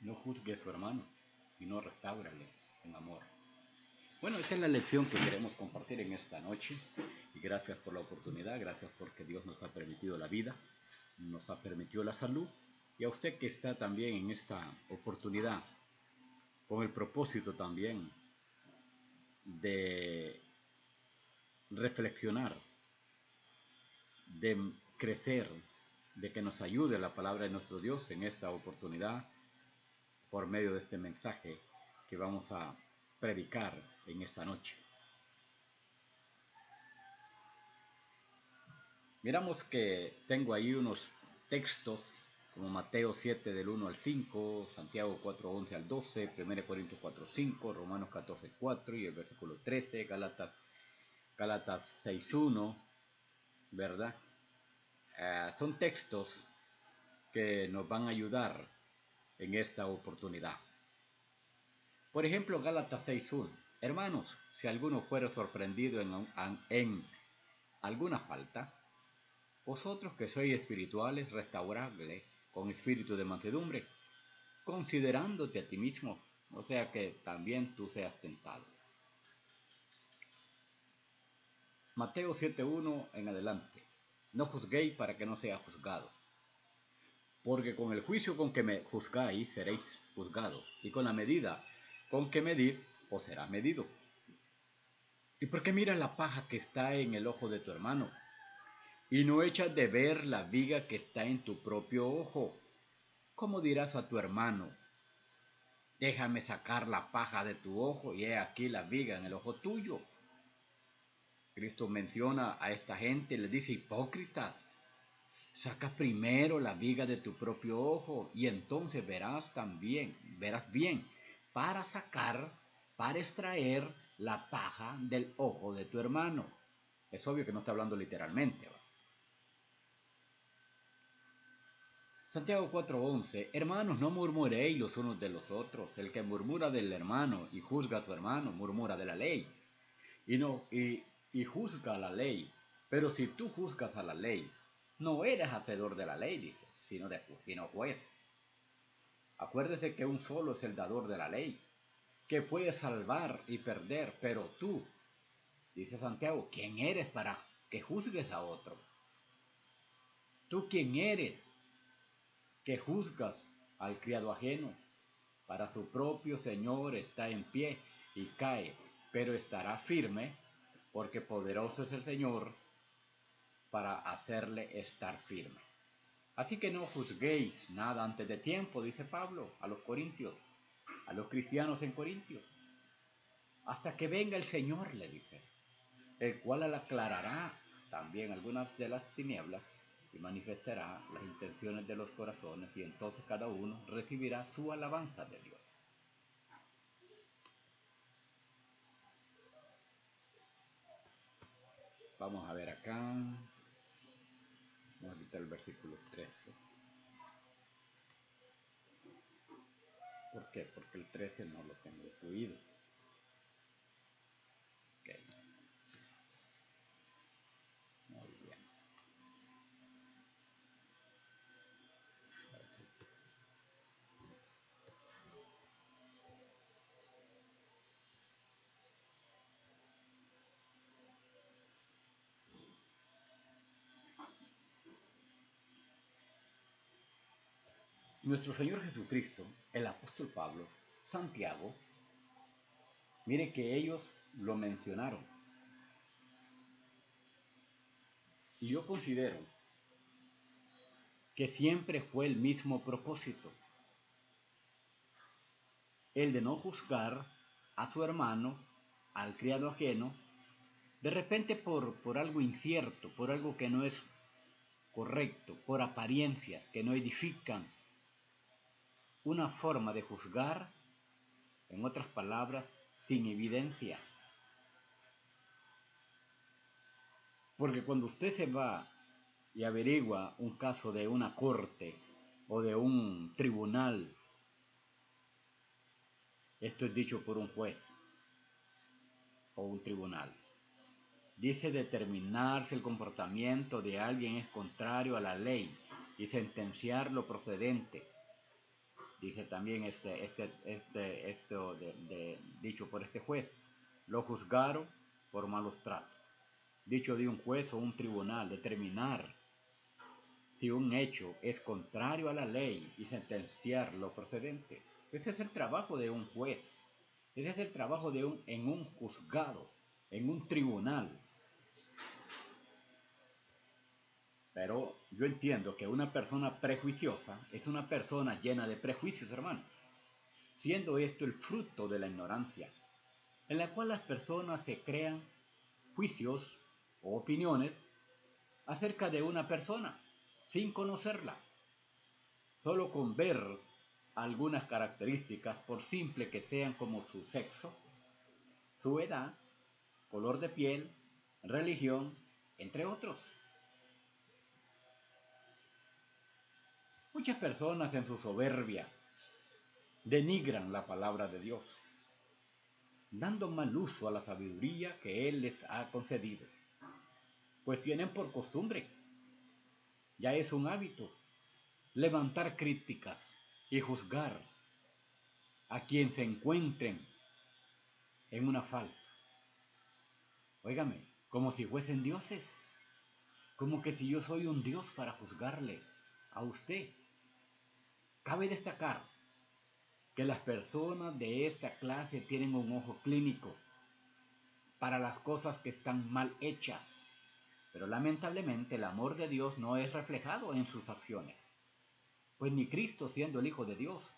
No juzgue a su hermano, sino restáurale en amor. Bueno, esta es la lección que queremos compartir en esta noche. Y gracias por la oportunidad, gracias porque Dios nos ha permitido la vida, nos ha permitido la salud. Y a usted que está también en esta oportunidad, con el propósito también de reflexionar, de crecer, de que nos ayude la palabra de nuestro Dios en esta oportunidad por medio de este mensaje que vamos a predicar en esta noche. Miramos que tengo ahí unos textos como Mateo 7 del 1 al 5, Santiago 4, 11 al 12, 1 Corintios 4, 5, Romanos 14, 4 y el versículo 13, Gálatas 6, 1, ¿verdad? Son textos que nos van a ayudar en esta oportunidad. Por ejemplo, Gálatas 6:1. Hermanos, si alguno fuera sorprendido en alguna falta, vosotros que sois espirituales, restauradle con espíritu de mansedumbre, considerándote a ti mismo, o sea que también tú seas tentado. Mateo 7:1 en adelante. No juzguéis para que no sea juzgado. Porque con el juicio con que me juzgáis seréis juzgados, y con la medida con que medís os será medido. ¿Y por qué miras la paja que está en el ojo de tu hermano, y no echas de ver la viga que está en tu propio ojo? ¿Cómo dirás a tu hermano, déjame sacar la paja de tu ojo, y he aquí la viga en el ojo tuyo? Cristo menciona a esta gente y les dice, hipócritas, saca primero la viga de tu propio ojo, y entonces verás bien, para extraer la paja del ojo de tu hermano. Es obvio que no está hablando literalmente, ¿va? Santiago 4:11. Hermanos, no murmuréis los unos de los otros. El que murmura del hermano y juzga a su hermano, murmura de la ley. Y juzga la ley. Pero si tú juzgas a la ley, no eres hacedor de la ley, dice, sino juez. Acuérdese que un solo es el dador de la ley, que puede salvar y perder, pero tú, dice Santiago, ¿quién eres para que juzgues a otro? ¿Tú quién eres que juzgas al criado ajeno? Para su propio Señor está en pie y cae, pero estará firme, porque poderoso es el Señor para hacerle estar firme. Así que no juzguéis nada antes de tiempo, dice Pablo a los corintios, a los cristianos en Corintios, hasta que venga el Señor, le dice, el cual aclarará también algunas de las tinieblas y manifestará las intenciones de los corazones, y entonces cada uno recibirá su alabanza de Dios. Vamos a ver acá, vamos a quitar el versículo 13. ¿Por qué? Porque el 13 no lo tengo incluido. Ok. Muy bien. Ahora sí. Nuestro Señor Jesucristo, el apóstol Pablo, Santiago, mire que ellos lo mencionaron. Y yo considero que siempre fue el mismo propósito, el de no juzgar a su hermano, al criado ajeno, de repente por algo incierto, por algo que no es correcto, por apariencias que no edifican. Una forma de juzgar, en otras palabras, sin evidencias. Porque cuando usted se va y averigua un caso de una corte o de un tribunal, esto es dicho por un juez o un tribunal, dice determinar si el comportamiento de alguien es contrario a la ley y sentenciar lo procedente. dice también esto dicho por este juez, lo juzgaron por malos tratos. Dicho de un juez o un tribunal, determinar si un hecho es contrario a la ley y sentenciar lo procedente. Ese es el trabajo de un juez. Ese es el trabajo en un juzgado, en un tribunal. Pero yo entiendo que una persona prejuiciosa es una persona llena de prejuicios, hermano, siendo esto el fruto de la ignorancia, en la cual las personas se crean juicios o opiniones acerca de una persona sin conocerla, solo con ver algunas características, por simple que sean, como su sexo, su edad, color de piel, religión, entre otros. Muchas personas en su soberbia denigran la palabra de Dios, dando mal uso a la sabiduría que Él les ha concedido, pues tienen por costumbre, ya es un hábito, levantar críticas y juzgar a quien se encuentren en una falta. Óigame, como si fuesen dioses, como que si yo soy un dios para juzgarle a usted. Cabe destacar que las personas de esta clase tienen un ojo clínico para las cosas que están mal hechas, pero lamentablemente el amor de Dios no es reflejado en sus acciones, pues ni Cristo, siendo el Hijo de Dios,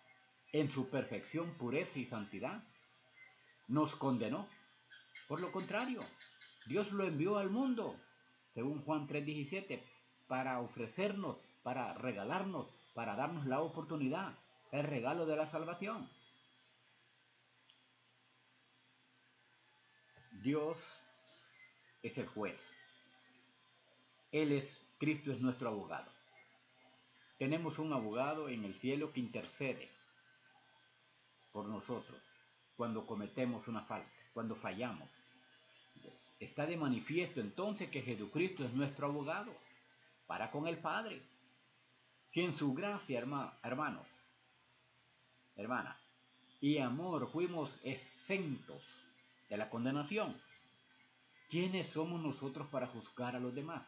en su perfección, pureza y santidad, nos condenó. Por lo contrario, Dios lo envió al mundo, según Juan 3:17, para ofrecernos, para regalarnos, para darnos la oportunidad, el regalo de la salvación. Dios es el juez. Cristo es nuestro abogado. Tenemos un abogado en el cielo que intercede por nosotros cuando cometemos una falta, cuando fallamos. Está de manifiesto entonces que Jesucristo es nuestro abogado para con el Padre. Si en su gracia, hermanos, hermana, y amor fuimos exentos de la condenación, ¿quiénes somos nosotros para juzgar a los demás?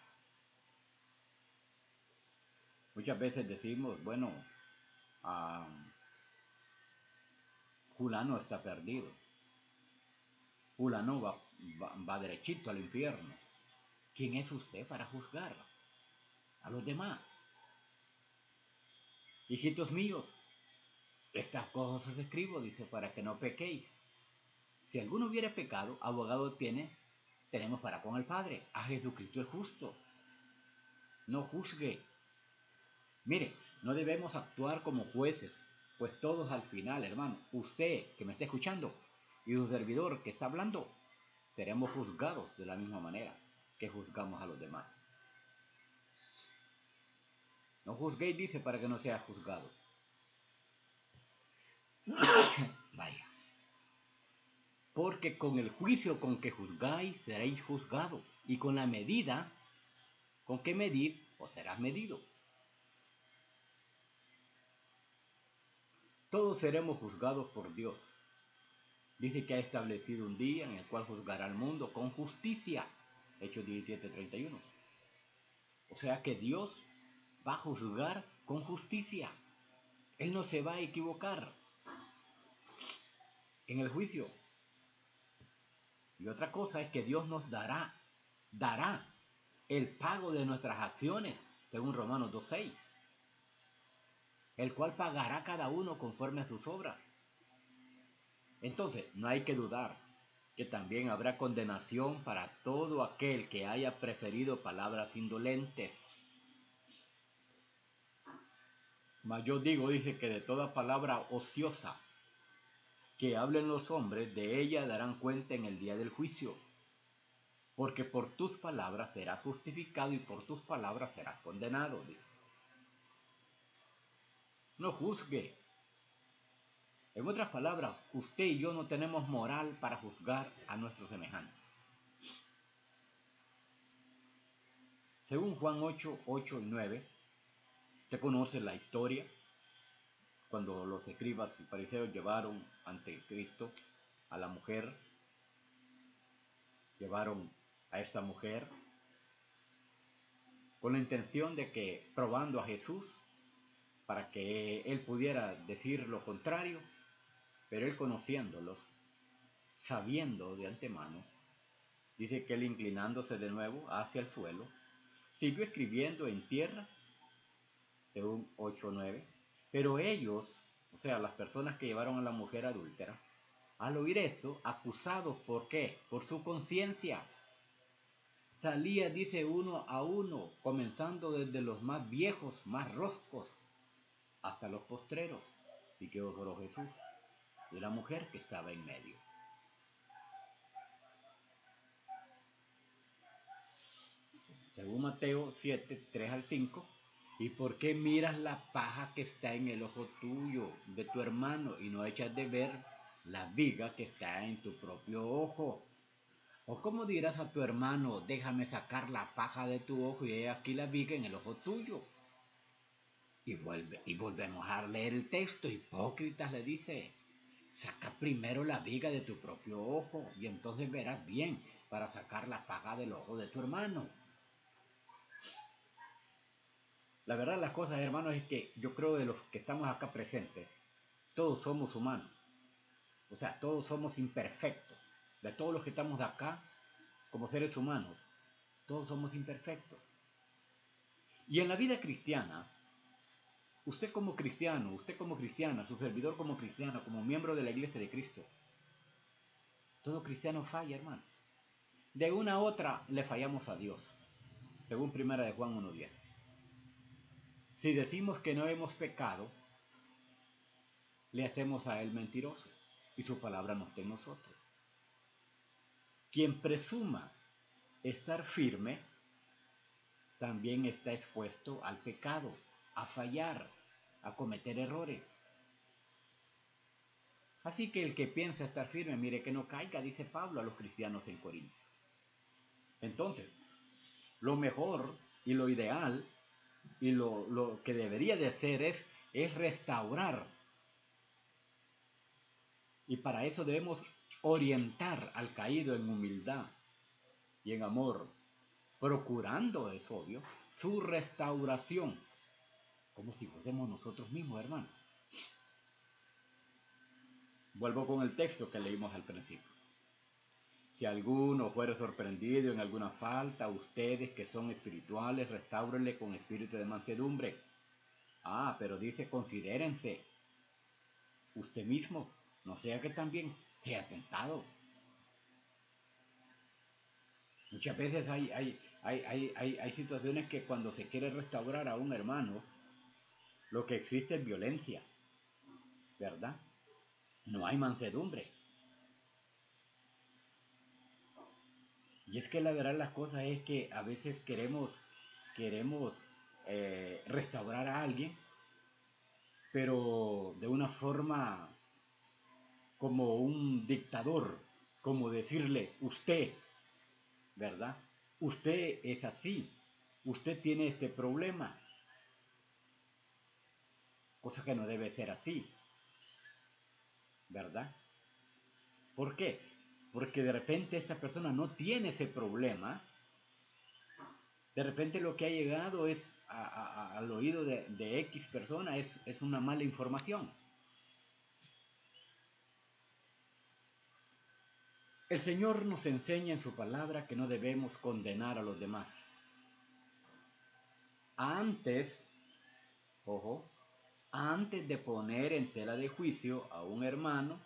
Muchas veces decimos, bueno, Fulano está perdido, Fulano va derechito al infierno. ¿Quién es usted para juzgar a los demás? Hijitos míos, estas cosas os escribo, dice, para que no pequéis. Si alguno hubiere pecado, abogado tenemos para con el Padre, a Jesucristo el justo. No juzgue. Mire, no debemos actuar como jueces, pues todos al final, hermano, usted que me está escuchando y su servidor que está hablando, seremos juzgados de la misma manera que juzgamos a los demás. No juzguéis, dice, para que no sea juzgado. Vaya. Porque con el juicio con que juzgáis seréis juzgados, y con la medida con que medís os serás medido. Todos seremos juzgados por Dios. Dice que ha establecido un día en el cual juzgará al mundo con justicia. Hechos 17:31. O sea que Dios va a juzgar con justicia. Él no se va a equivocar en el juicio. Y otra cosa es que Dios nos dará el pago de nuestras acciones, según Romanos 2:6, el cual pagará cada uno conforme a sus obras. Entonces, no hay que dudar que también habrá condenación para todo aquel que haya preferido palabras indolentes. Mas yo digo, dice, que de toda palabra ociosa que hablen los hombres, de ella darán cuenta en el día del juicio. Porque por tus palabras serás justificado y por tus palabras serás condenado, dice. No juzgue. En otras palabras, usted y yo no tenemos moral para juzgar a nuestros semejantes. Según Juan 8:8 y 9, usted conoce la historia cuando los escribas y fariseos llevaron ante Cristo a la mujer, llevaron a esta mujer con la intención de que, probando a Jesús, para que él pudiera decir lo contrario, pero él conociéndolos, sabiendo de antemano, dice que él inclinándose de nuevo hacia el suelo, siguió escribiendo en tierra, según 8:9, pero ellos, o sea, las personas que llevaron a la mujer adúltera, al oír esto, acusados, ¿por qué? Por su conciencia. Salía, dice, uno a uno, comenzando desde los más viejos, más roscos, hasta los postreros. ¿Y qué oró Jesús? Y la mujer que estaba en medio. Según Mateo 7, 3 al 5, ¿y por qué miras la paja que está en el ojo tuyo, de tu hermano, y no echas de ver la viga que está en tu propio ojo? ¿O cómo dirás a tu hermano, déjame sacar la paja de tu ojo y he aquí la viga en el ojo tuyo? Y volvemos a leer el texto. Hipócritas, le dice, saca primero la viga de tu propio ojo y entonces verás bien para sacar la paja del ojo de tu hermano. La verdad de las cosas, hermanos, es que yo creo de los que estamos acá presentes, todos somos humanos. O sea, todos somos imperfectos. De todos los que estamos acá, como seres humanos, todos somos imperfectos. Y en la vida cristiana, usted como cristiano, usted como cristiana, su servidor como cristiano, como miembro de la iglesia de Cristo, todo cristiano falla, hermano. De una u otra le fallamos a Dios, según 1 de Juan 1:10. Si decimos que no hemos pecado, le hacemos a él mentiroso y su palabra no está en nosotros. Quien presuma estar firme, también está expuesto al pecado, a fallar, a cometer errores. Así que el que piensa estar firme, mire que no caiga, dice Pablo a los cristianos en Corinto. Entonces, lo mejor y lo ideal y lo que debería de ser es restaurar. Y para eso debemos orientar al caído en humildad y en amor, procurando, es obvio, su restauración, como si fuésemos nosotros mismos, hermano. Vuelvo con el texto que leímos al principio. Si alguno fuere sorprendido en alguna falta, ustedes que son espirituales, restáurenle con espíritu de mansedumbre. Pero dice, considérense usted mismo, no sea que también sea tentado. Muchas veces hay situaciones que cuando se quiere restaurar a un hermano, lo que existe es violencia, ¿verdad? No hay mansedumbre. Y es que la verdad las cosas es que a veces queremos restaurar a alguien, pero de una forma como un dictador, como decirle, usted, ¿verdad? Usted es así, usted tiene este problema, cosa que no debe ser así, ¿verdad? ¿Por qué? Porque de repente esta persona no tiene ese problema. De repente lo que ha llegado es al oído de X persona es una mala información. El Señor nos enseña en su palabra que no debemos condenar a los demás. Antes de poner en tela de juicio a un hermano,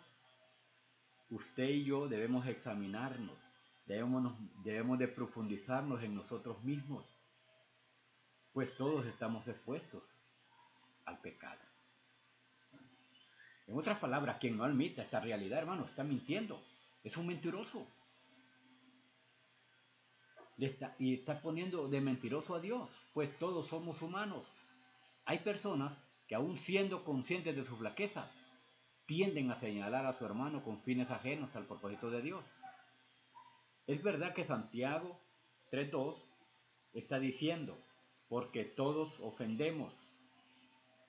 usted y yo debemos examinarnos, debemos de profundizarnos en nosotros mismos, pues todos estamos expuestos al pecado. En otras palabras, quien no admita esta realidad, hermano, está mintiendo, es un mentiroso. Y está poniendo de mentiroso a Dios, pues todos somos humanos. Hay personas que aún siendo conscientes de su flaqueza, tienden a señalar a su hermano con fines ajenos al propósito de Dios. Es verdad que Santiago 3:2 está diciendo, porque todos ofendemos.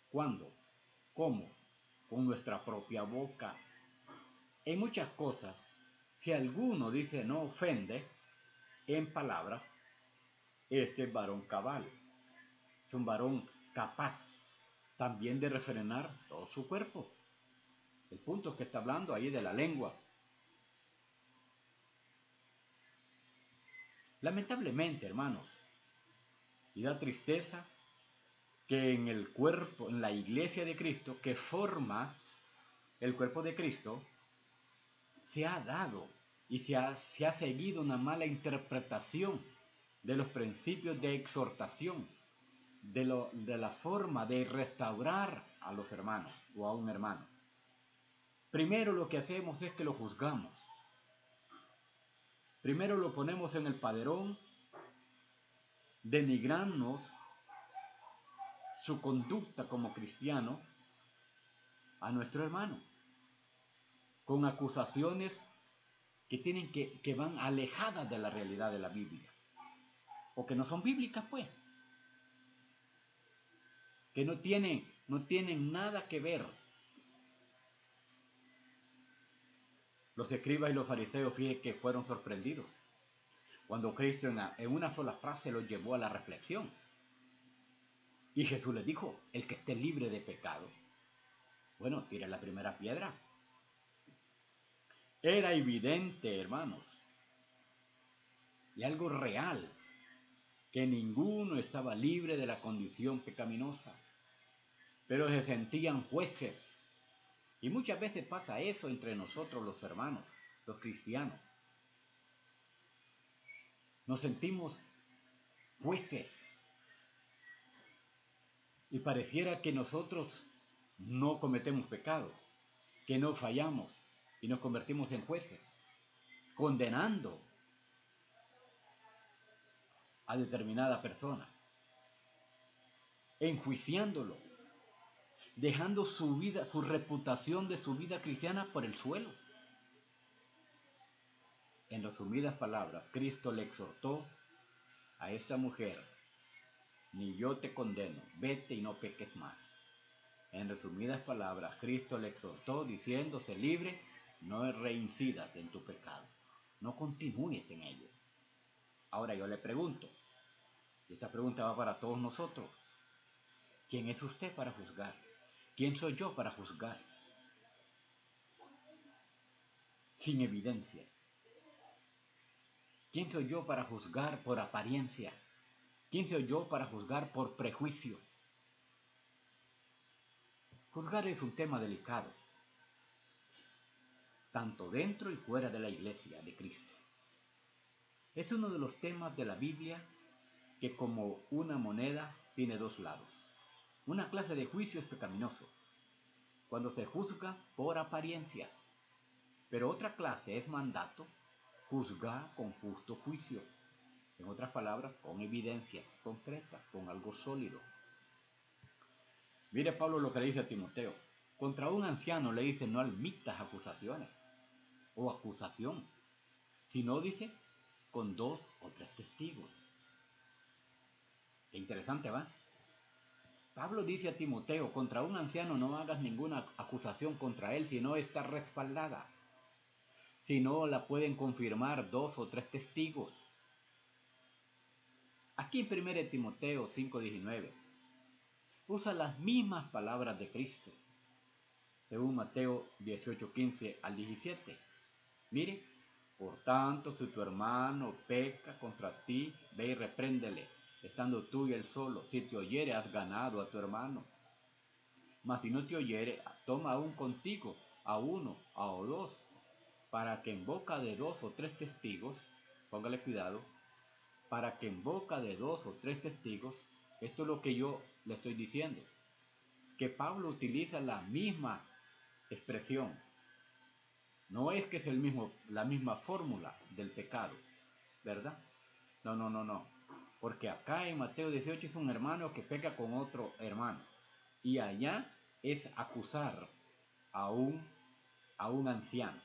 ¿Cuándo? ¿Cómo? con nuestra propia boca. En muchas cosas, si alguno dice no ofende en palabras, este es varón cabal, es un varón capaz también de refrenar todo su cuerpo. El punto es que está hablando ahí de la lengua. Lamentablemente, hermanos, y da tristeza que en el cuerpo, en la iglesia de Cristo, que forma el cuerpo de Cristo, se ha dado y se ha seguido una mala interpretación de los principios de exhortación, de la forma de restaurar a los hermanos o a un hermano. Primero lo que hacemos es que lo juzgamos. Primero lo ponemos en el paderón, denigrándonos su conducta como cristiano a nuestro hermano, con acusaciones que van alejadas de la realidad de la Biblia, o que no son bíblicas, pues, que no tienen nada que ver. Los escribas y los fariseos, fíjense que fueron sorprendidos cuando Cristo en una sola frase los llevó a la reflexión. Y Jesús les dijo, el que esté libre de pecado, bueno, tire la primera piedra. Era evidente, hermanos, y algo real, que ninguno estaba libre de la condición pecaminosa, pero se sentían jueces. Y muchas veces pasa eso entre nosotros los hermanos, los cristianos. Nos sentimos jueces y pareciera que nosotros no cometemos pecado, que no fallamos y nos convertimos en jueces, condenando a determinada persona, enjuiciándolo, dejando su vida, su reputación de su vida cristiana por el suelo. En resumidas palabras, Cristo le exhortó a esta mujer, ni yo te condeno, vete y no peques más. En resumidas palabras, Cristo le exhortó diciéndose libre, no reincidas en tu pecado, no continúes en ello. Ahora yo le pregunto, y esta pregunta va para todos nosotros, ¿quién es usted para juzgar? ¿Quién soy yo para juzgar? Sin evidencias. ¿Quién soy yo para juzgar por apariencia? ¿Quién soy yo para juzgar por prejuicio? Juzgar es un tema delicado, tanto dentro y fuera de la iglesia de Cristo. Es uno de los temas de la Biblia que como una moneda tiene dos lados. Una clase de juicio es pecaminoso, cuando se juzga por apariencias, pero otra clase es mandato, juzgar con justo juicio. En otras palabras, con evidencias concretas, con algo sólido. Mire Pablo lo que le dice a Timoteo. Contra un anciano le dice no admitas acusaciones o acusación, sino dice con 2 o 3 testigos. Qué interesante, ¿va? Pablo dice a Timoteo, contra un anciano no hagas ninguna acusación contra él si no está respaldada, si no la pueden confirmar 2 o 3 testigos. Aquí en 1 Timoteo 5:19 usa las mismas palabras de Cristo, según Mateo 18:15 al 17. Mire, por tanto, si tu hermano peca contra ti, ve y repréndele, estando tú y él solo. Si te oyere, has ganado a tu hermano. Mas si no te oyere, toma aún contigo a 1, a 2, para que en boca de 2 o 3 testigos, póngale cuidado, para que en boca de 2 o 3 testigos, esto es lo que yo le estoy diciendo, que Pablo utiliza la misma expresión. No es que es la misma fórmula del pecado, ¿verdad? No. Porque acá en Mateo 18 es un hermano que peca con otro hermano. Y allá es acusar a un anciano.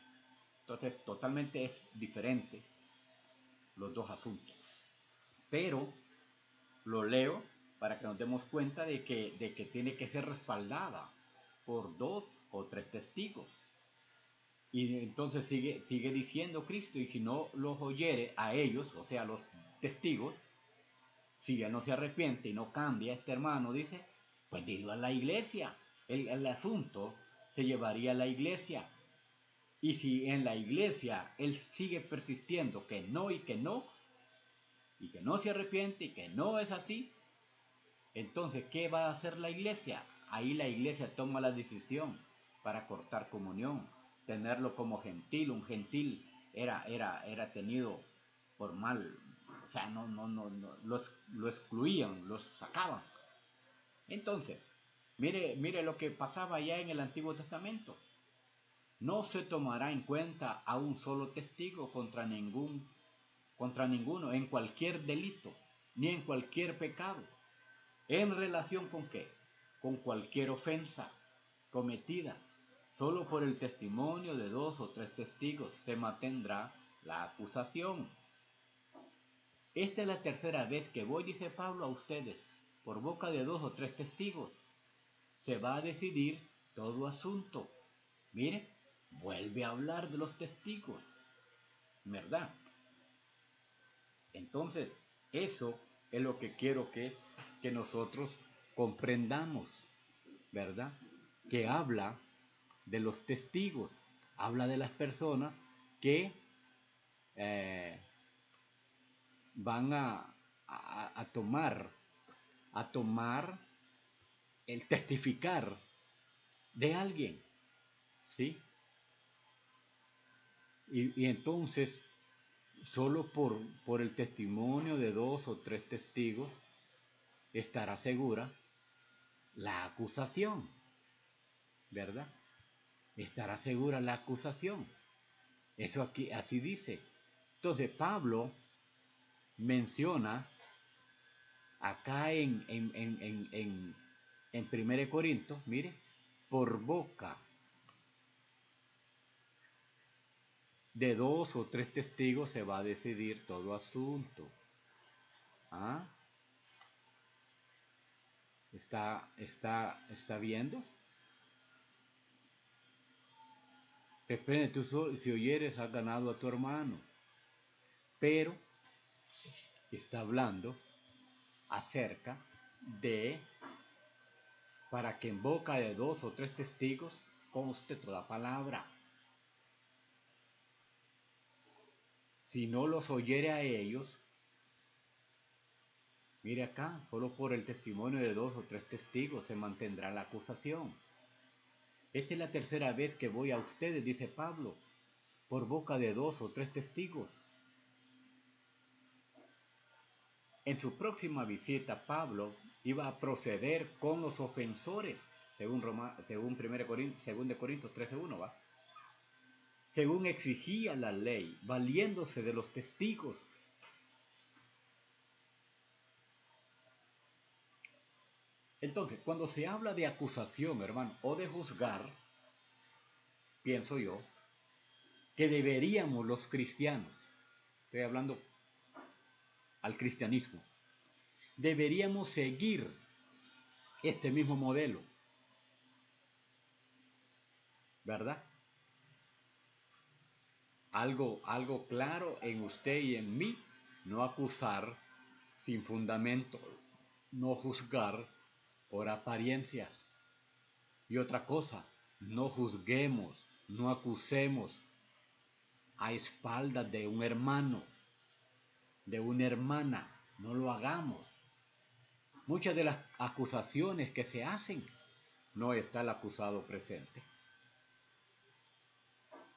Entonces, totalmente es diferente los dos asuntos. Pero lo leo para que nos demos cuenta de que tiene que ser respaldada por 2 o 3 testigos. Y entonces sigue diciendo Cristo, y si no los oyere a ellos, o sea, los testigos, si él no se arrepiente y no cambia, este hermano dice, pues dilo a la iglesia. El asunto se llevaría a la iglesia. Y si en la iglesia él sigue persistiendo que no, y que no se arrepiente y que no es así, entonces, ¿qué va a hacer la iglesia? Ahí la iglesia toma la decisión para cortar comunión, tenerlo como gentil. Un gentil era tenido por mal, o sea, no, lo excluían, los sacaban. Entonces, mire lo que pasaba ya en el Antiguo Testamento. No se tomará en cuenta a un solo testigo contra ninguno en cualquier delito, ni en cualquier pecado. ¿En relación con qué? Con cualquier ofensa cometida. Solo por el testimonio de 2 o 3 testigos se mantendrá la acusación. Esta es la tercera vez que voy, dice Pablo, a ustedes, por boca de 2 o 3 testigos. Se va a decidir todo asunto. Mire, vuelve a hablar de los testigos, ¿verdad? Entonces, eso es lo que quiero que nosotros comprendamos, ¿verdad? Que habla de los testigos, habla de las personas que van a tomar el testificar de alguien, ¿sí? Y entonces, solo por el testimonio de 2 o 3 testigos, estará segura la acusación, ¿verdad? Estará segura la acusación. Eso aquí así dice. Entonces Pablo menciona acá en 1 Corintios, mire, por boca de 2 o 3 testigos se va a decidir todo asunto. ¿Ah? ¿Está viendo? Reprende, tú si oyeres has ganado a tu hermano. Pero está hablando acerca de para que en boca de 2 o 3 testigos conste toda palabra. Si no los oyere a ellos, mire acá, solo por el testimonio de 2 o 3 testigos se mantendrá la acusación. Esta es la tercera vez que voy a ustedes, dice Pablo, por boca de 2 o 3 testigos. En su próxima visita, Pablo iba a proceder con los ofensores, según 2 Corintios 13:1, ¿va? Según exigía la ley, valiéndose de los testigos. Entonces, cuando se habla de acusación, hermano, o de juzgar, pienso yo, que deberíamos los cristianos, estoy hablando al cristianismo, deberíamos seguir este mismo modelo, ¿verdad? Algo claro en usted y en mí, no acusar sin fundamento, no juzgar por apariencias. Y otra cosa, no juzguemos, no acusemos a espaldas de un hermano, de una hermana, no lo hagamos. Muchas de las acusaciones que se hacen, no está el acusado presente.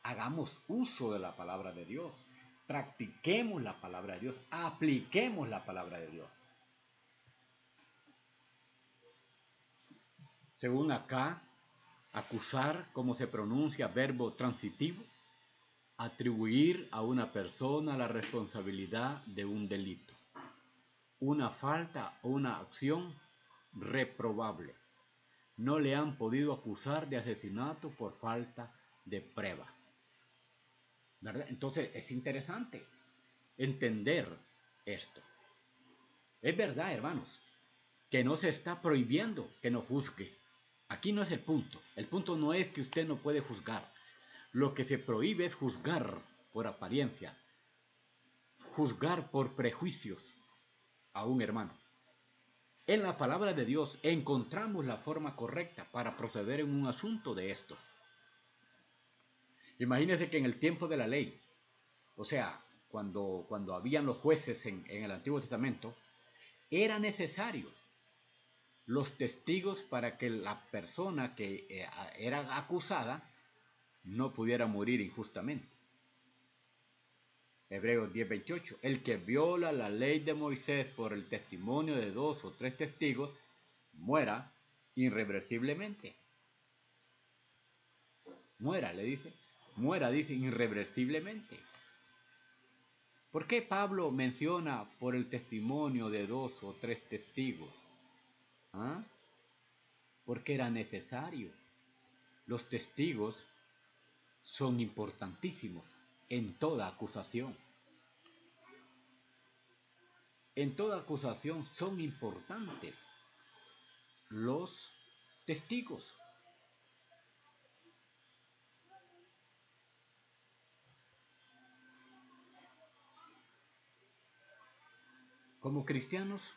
Hagamos uso de la palabra de Dios, practiquemos la palabra de Dios, apliquemos la palabra de Dios. Según acá, acusar, como se pronuncia, verbo transitivo, atribuir a una persona la responsabilidad de un delito, una falta o una acción reprobable. No le han podido acusar de asesinato por falta de prueba, ¿verdad? Entonces es interesante entender esto. Es verdad, hermanos, que no se está prohibiendo que no juzgue, Aquí no es el punto. El punto no es que usted no puede juzgar. Lo que se prohíbe es juzgar por apariencia, juzgar por prejuicios a un hermano. En la palabra de Dios encontramos la forma correcta para proceder en un asunto de estos. Imagínense que en el tiempo de la ley, o sea, cuando habían los jueces en el Antiguo Testamento, era necesario los testigos para que la persona que era acusada no pudiera morir injustamente. Hebreos 10:28. El que viola la ley de Moisés por el testimonio de 2 o 3 testigos, muera irreversiblemente. Muera, le dice. Muera, dice, irreversiblemente. ¿Por qué Pablo menciona por el testimonio de 2 o 3 testigos? ¿Ah? Porque era necesario. Los testigos son importantísimos en toda acusación. En toda acusación son importantes los testigos. Como cristianos,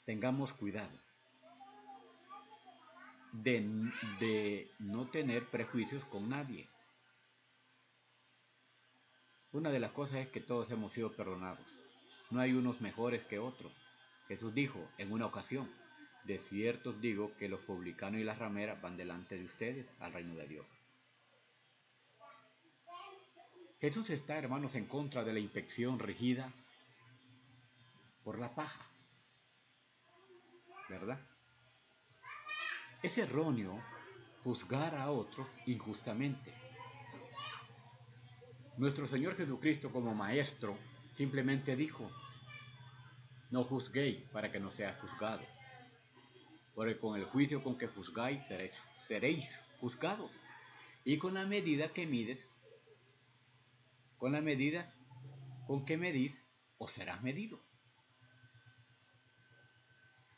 tengamos cuidado de no tener prejuicios con nadie. Una de las cosas es que todos hemos sido perdonados. No hay unos mejores que otros. Jesús dijo en una ocasión: de cierto os digo que los publicanos y las rameras van delante de ustedes al reino de Dios. Jesús está, hermanos, en contra de la infección regida por la paja, ¿verdad? Es erróneo juzgar a otros injustamente. Nuestro Señor Jesucristo, como Maestro, simplemente dijo: no juzguéis para que no seáis juzgados, porque con el juicio con que juzgáis seréis juzgados, y con la medida que mides, con la medida con que medís, os serás medido.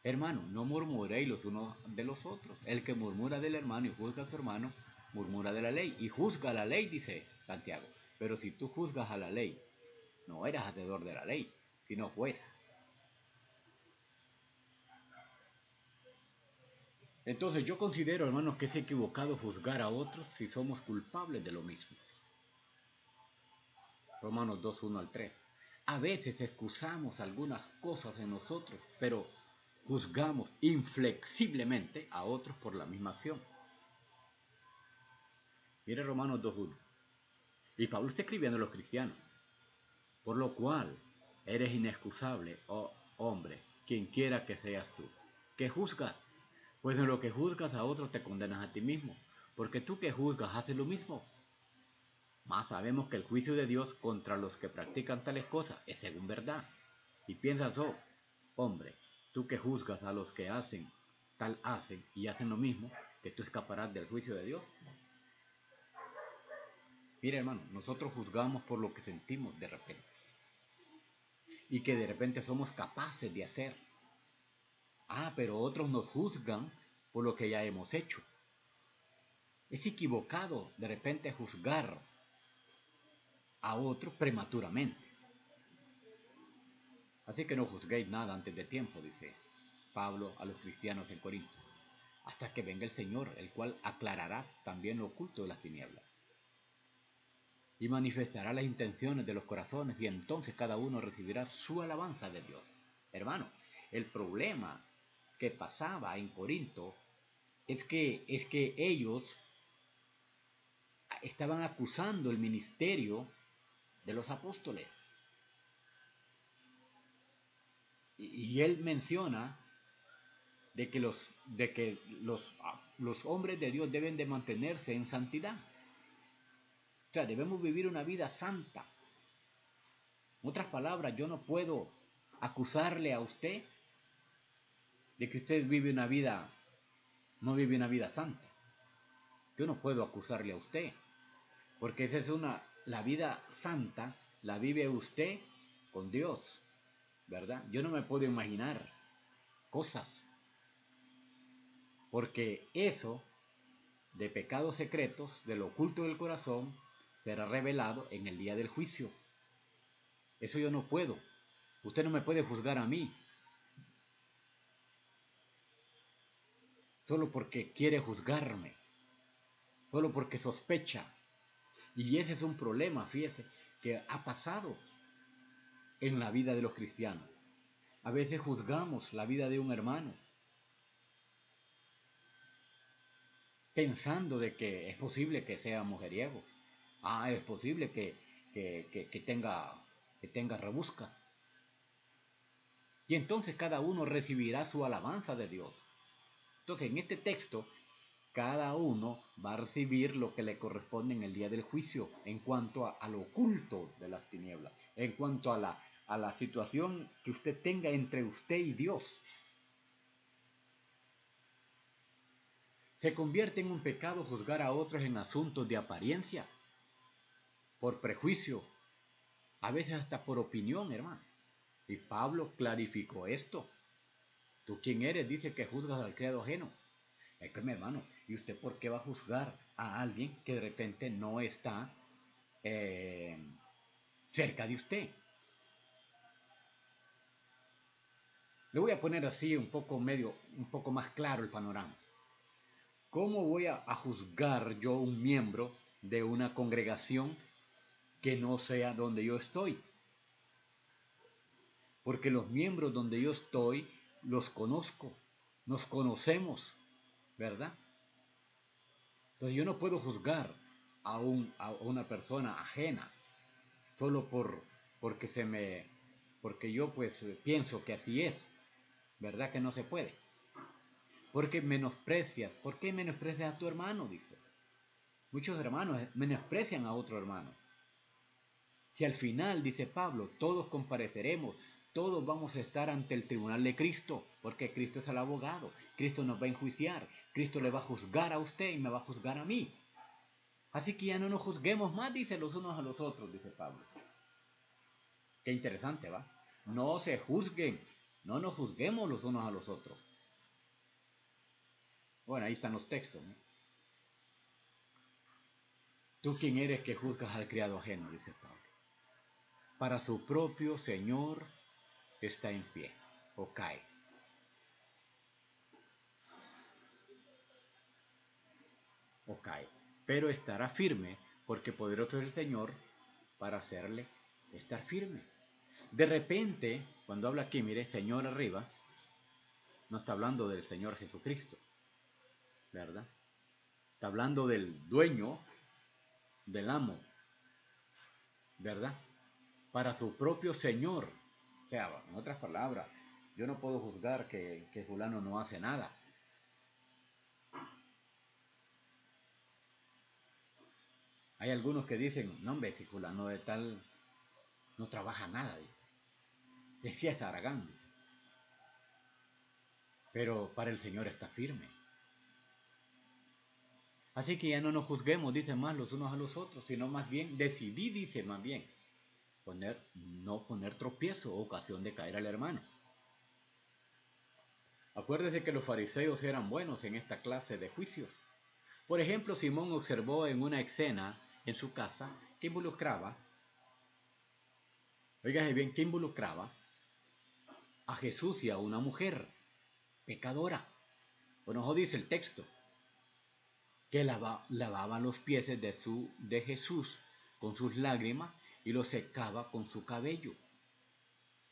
Hermano, no murmuréis los unos de los otros. El que murmura del hermano y juzga a su hermano, murmura de la ley, y juzga la ley, dice Santiago. Pero si tú juzgas a la ley, no eres hacedor de la ley, sino juez. Entonces yo considero, hermanos, que es equivocado juzgar a otros si somos culpables de lo mismo. Romanos 2:1-3. A veces excusamos algunas cosas en nosotros, pero juzgamos inflexiblemente a otros por la misma acción. Mire Romanos 2:1. Y Pablo está escribiendo a los cristianos. Por lo cual eres inexcusable, oh hombre, quien quiera que seas tú. ¿Qué juzgas? Pues en lo que juzgas a otros te condenas a ti mismo, porque tú que juzgas haces lo mismo. Mas sabemos que el juicio de Dios contra los que practican tales cosas es según verdad. Y piensas, oh, hombre, tú que juzgas a los que hacen y hacen lo mismo, que tú escaparás del juicio de Dios. Mira, hermano, nosotros juzgamos por lo que sentimos de repente. Y que de repente somos capaces de hacer. Pero otros nos juzgan por lo que ya hemos hecho. Es equivocado de repente juzgar a otro prematuramente. Así que no juzguéis nada antes de tiempo, dice Pablo a los cristianos en Corinto, hasta que venga el Señor, el cual aclarará también lo oculto de las tinieblas y manifestará las intenciones de los corazones, y entonces cada uno recibirá su alabanza de Dios. Hermano, el problema que pasaba en Corinto es que ellos estaban acusando el ministerio de los apóstoles. Y él menciona de que los hombres de Dios deben de mantenerse en santidad. O sea, debemos vivir una vida santa. En otras palabras, yo no puedo acusarle a usted de que usted no vive una vida santa. Yo no puedo acusarle a usted, porque esa es la vida santa la vive usted con Dios, ¿verdad? Yo no me puedo imaginar cosas porque eso de pecados secretos, de lo oculto del corazón, será revelado en el día del juicio. Eso yo no puedo. Usted no me puede juzgar a mí solo porque quiere juzgarme, solo porque sospecha. Y ese es un problema, fíjese, que ha pasado en la vida de los cristianos. A veces juzgamos la vida de un hermano pensando de que es posible que sea mujeriego. Es posible que tenga rebuscas. Y entonces cada uno recibirá su alabanza de Dios. Entonces en este texto, cada uno va a recibir lo que le corresponde en el día del juicio, en cuanto a lo oculto de las tinieblas, en cuanto a la situación que usted tenga entre usted y Dios. Se convierte en un pecado juzgar a otros en asuntos de apariencia, por prejuicio, a veces hasta por opinión, hermano. Y Pablo clarificó esto. ¿Tú quién eres? Dice que juzgas al criado ajeno. Es que mi hermano, ¿y usted por qué va a juzgar a alguien que de repente no está cerca de usted? Le voy a poner así un poco más claro el panorama. ¿Cómo voy a juzgar yo un miembro de una congregación que no sea donde yo estoy? Porque los miembros donde yo estoy los conozco, nos conocemos, ¿verdad? Entonces yo no puedo juzgar a una persona ajena solo porque yo pues pienso que así es, ¿verdad? Que no se puede. Porque menosprecias, ¿por qué menosprecias a tu hermano? Dice. Muchos hermanos menosprecian a otro hermano. Si al final, dice Pablo, todos compareceremos, todos vamos a estar ante el tribunal de Cristo, porque Cristo es el abogado, Cristo nos va a enjuiciar, Cristo le va a juzgar a usted y me va a juzgar a mí. Así que ya no nos juzguemos más, dice, los unos a los otros, dice Pablo. Qué interesante, ¿va? No se juzguen, no nos juzguemos los unos a los otros. Bueno, ahí están los textos, ¿no? ¿Tú quién eres que juzgas al criado ajeno? Dice Pablo. Para su propio Señor está en pie o cae. O cae. Pero estará firme porque poderoso es el Señor para hacerle estar firme. De repente, cuando habla aquí, mire, Señor arriba, no está hablando del Señor Jesucristo, ¿verdad? Está hablando del dueño, del amo, ¿verdad? Para su propio Señor. O sea, en otras palabras, yo no puedo juzgar que fulano no hace nada. Hay algunos que dicen, no hombre, si fulano de tal no trabaja nada, dice. Decía es Aragán, dice. Pero para el Señor está firme. Así que ya no nos juzguemos, dice, más los unos a los otros, sino más bien decidí, dice, más bien, no poner tropiezo o ocasión de caer al hermano. Acuérdese que los fariseos eran buenos en esta clase de juicios. Por ejemplo, Simón observó en una escena en su casa que involucraba, oígase bien, que involucraba a Jesús y a una mujer pecadora. Bueno, eso dice el texto, que lavaba los pies de Jesús con sus lágrimas y los secaba con su cabello.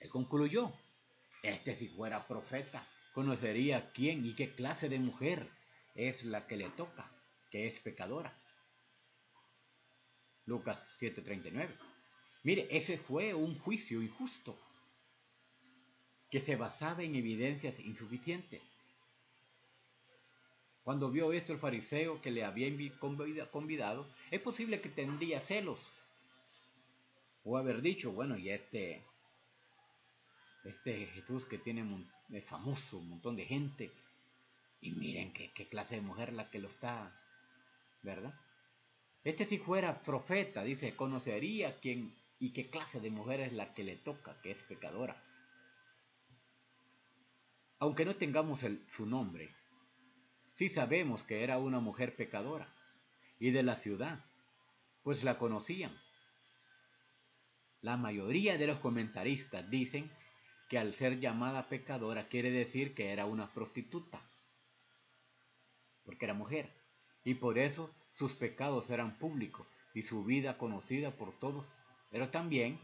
Él concluyó, si fuera profeta, conocería quién y qué clase de mujer es la que le toca, que es pecadora. Lucas 7:39. Mire, ese fue un juicio injusto que se basaba en evidencias insuficientes. Cuando vio esto el fariseo que le había convidado, es posible que tendría celos o haber dicho, bueno, y este Jesús que es famoso, un montón de gente, y miren qué clase de mujer la que lo está, ¿verdad? Si fuera profeta, dice, conocería quién y qué clase de mujer es la que le toca, que es pecadora. Aunque no tengamos su nombre, sí sabemos que era una mujer pecadora y de la ciudad, pues la conocían. La mayoría de los comentaristas dicen que al ser llamada pecadora quiere decir que era una prostituta, porque era mujer, y por eso sus pecados eran públicos y su vida conocida por todos. Pero también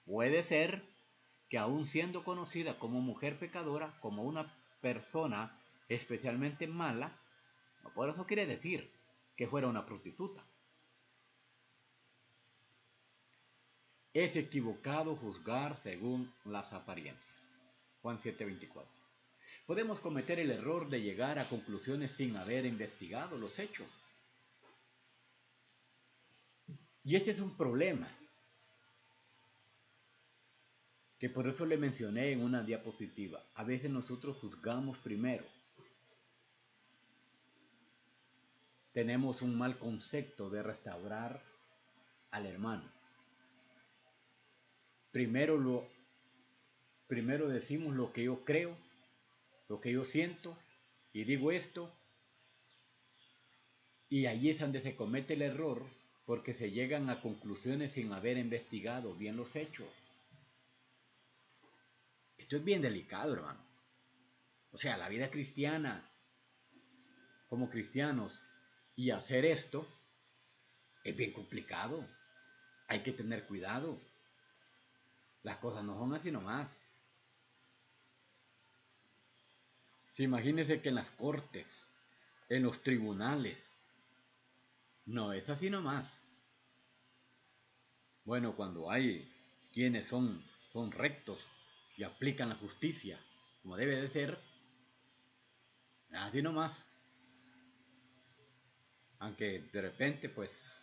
puede ser que aun siendo conocida como mujer pecadora, como una persona especialmente mala, no por eso quiere decir que fuera una prostituta. Es equivocado juzgar según las apariencias. Juan 7:24. Podemos cometer el error de llegar a conclusiones sin haber investigado los hechos. Y este es un problema, que por eso le mencioné en una diapositiva. A veces nosotros juzgamos primero. Tenemos un mal concepto de restaurar al hermano. Primero decimos lo que yo creo, lo que yo siento, y digo esto, y allí es donde se comete el error, porque se llegan a conclusiones sin haber investigado bien los hechos. Esto es bien delicado, hermano. O sea, la vida cristiana, como cristianos, y hacer esto, es bien complicado. Hay que tener cuidado. Las cosas no son así nomás. Si imagínense que en las cortes, en los tribunales, no es así nomás. Bueno, cuando hay quienes son rectos y aplican la justicia como debe de ser, así nomás. Aunque de repente pues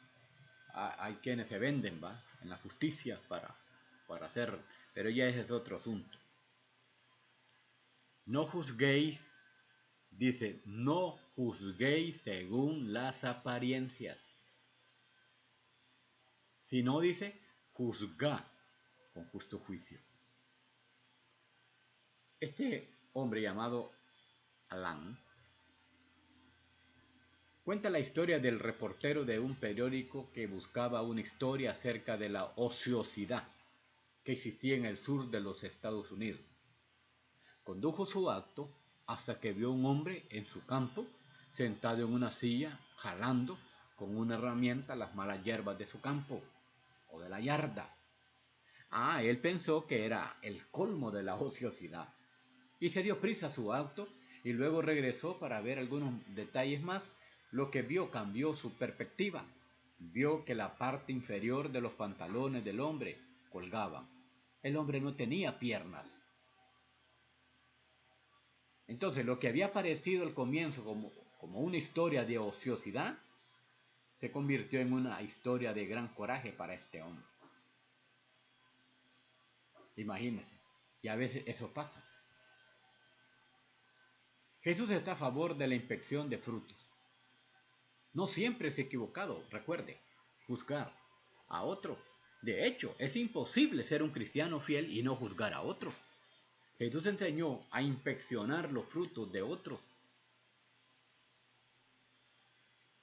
hay quienes se venden, ¿va?, en la justicia para hacer, pero ya ese es otro asunto. No juzguéis, dice, no juzguéis según las apariencias. Si no, dice, juzgad con justo juicio. Este hombre llamado Alan cuenta la historia del reportero de un periódico que buscaba una historia acerca de la ociosidad que existía en el sur de los Estados Unidos. Condujo su acto hasta que vio un hombre en su campo, sentado en una silla, jalando con una herramienta las malas hierbas de su campo o de la yarda. Él pensó que era el colmo de la ociosidad y se dio prisa a su acto y luego regresó para ver algunos detalles más. Lo que vio cambió su perspectiva. Vio que la parte inferior de los pantalones del hombre colgaban. El hombre no tenía piernas. Entonces, lo que había parecido al comienzo como una historia de ociosidad, se convirtió en una historia de gran coraje para este hombre. Imagínense, y a veces eso pasa. Jesús está a favor de la inspección de frutos. No siempre es equivocado, recuerde, juzgar a otro. De hecho, es imposible ser un cristiano fiel y no juzgar a otro. Jesús enseñó a inspeccionar los frutos de otros.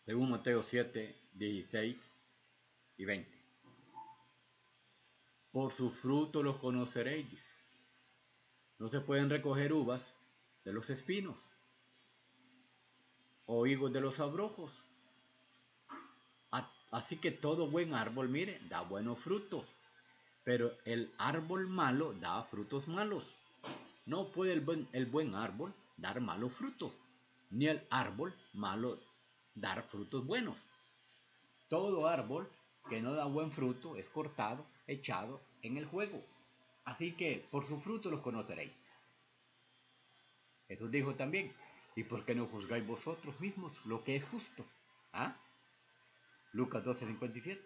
Según Mateo 7, 16 y 20. Por su fruto los conoceréis, dice. No se pueden recoger uvas de los espinos o higos de los abrojos. Así que todo buen árbol, mire, da buenos frutos, pero el árbol malo da frutos malos. No puede el buen árbol dar malos frutos, ni el árbol malo dar frutos buenos. Todo árbol que no da buen fruto es cortado, echado en el fuego. Así que por su fruto los conoceréis. Jesús dijo también, ¿y por qué no juzgáis vosotros mismos lo que es justo? Lucas 12:57.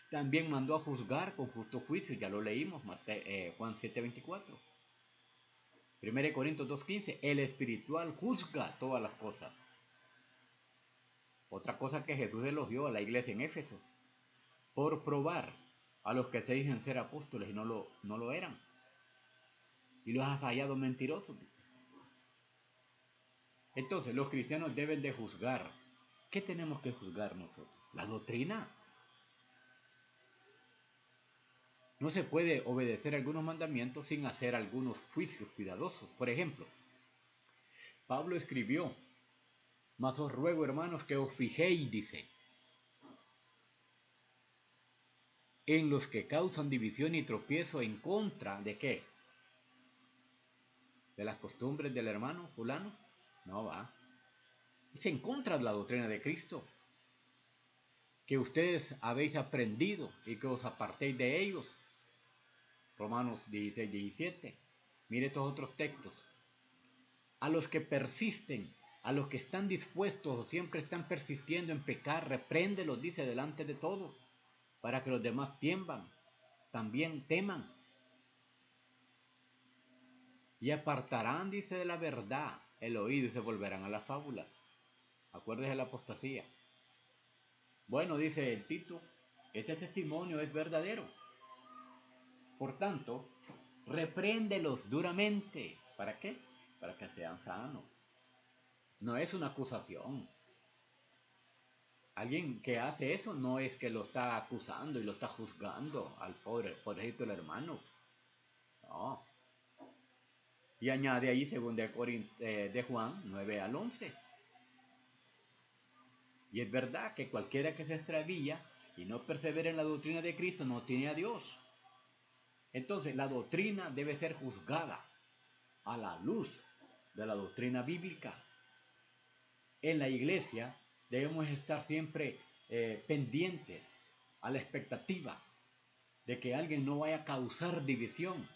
También mandó a juzgar con justo juicio, ya lo leímos, Juan 7:24. 1 Corintios 2:15, el espiritual juzga todas las cosas. Otra cosa que Jesús elogió a la iglesia en Éfeso, por probar a los que se dicen ser apóstoles y no lo eran. Y los ha hallado mentirosos, dice. Entonces, los cristianos deben de juzgar. ¿Qué tenemos que juzgar nosotros? La doctrina. No se puede obedecer algunos mandamientos sin hacer algunos juicios cuidadosos. Por ejemplo, Pablo escribió: mas os ruego, hermanos, que os fijéis, dice, en los que causan división y tropiezo en contra de ¿qué? ¿De las costumbres del hermano fulano? No va. Es en contra de la doctrina de Cristo, que ustedes habéis aprendido y que os apartéis de ellos. Romanos 16, 17. Mire estos otros textos. A los que persisten, a los que están dispuestos o siempre están persistiendo en pecar, repréndelos, dice, delante de todos, para que los demás también teman. Y apartarán, dice, de la verdad el oído y se volverán a las fábulas. Acuérdese de la apostasía. Bueno, dice el Tito, este testimonio es verdadero. Por tanto, repréndelos duramente. ¿Para qué? Para que sean sanos. No es una acusación. Alguien que hace eso no es que lo está acusando y lo está juzgando al pobrecito el hermano. No. Y añade ahí 2 de Juan 9 al 11. Y es verdad que cualquiera que se extravía y no persevera en la doctrina de Cristo no tiene a Dios. Entonces la doctrina debe ser juzgada a la luz de la doctrina bíblica. En la iglesia debemos estar siempre pendientes a la expectativa de que alguien no vaya a causar división.